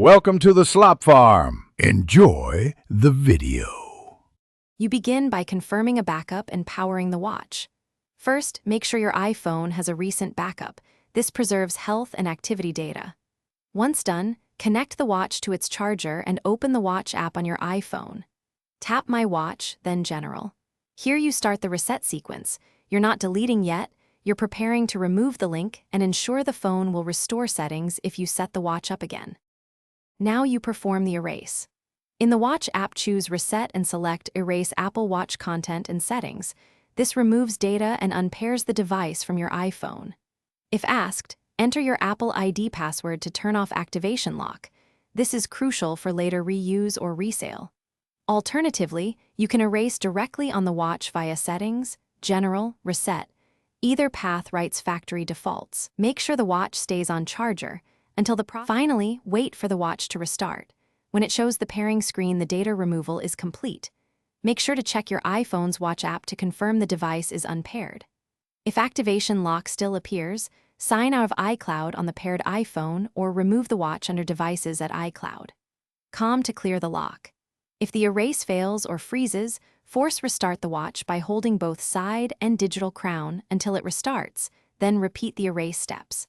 Welcome to the Slop Farm. Enjoy the video. You begin by confirming a backup and powering the watch. First, make sure your iPhone has a recent backup. This preserves health and activity data. Once done, connect the watch to its charger and open the watch app on your iPhone. Tap My Watch, then General. Here you start the reset sequence. You're not deleting yet, you're preparing to remove the link and ensure the phone will restore settings if you set the watch up again. Now you perform the erase. In the Watch app, choose Reset and select Erase Apple Watch content and settings. This removes data and unpairs the device from your iPhone. If asked, enter your Apple ID password to turn off activation lock. This is crucial for later reuse or resale. Alternatively, you can erase directly on the watch via Settings, General, Reset. Either path writes factory defaults. Make sure the watch stays on charger until Finally, wait for the watch to restart. When it shows the pairing screen, the data removal is complete. Make sure to check your iPhone's Watch app to confirm the device is unpaired. If activation lock still appears, sign out of iCloud on the paired iPhone or remove the watch under Devices at iCloud. COM to clear the lock. If the erase fails or freezes, force restart the watch by holding both side and digital crown until it restarts, then repeat the erase steps.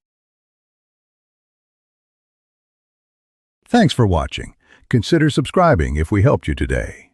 Thanks for watching. Consider subscribing if we helped you today.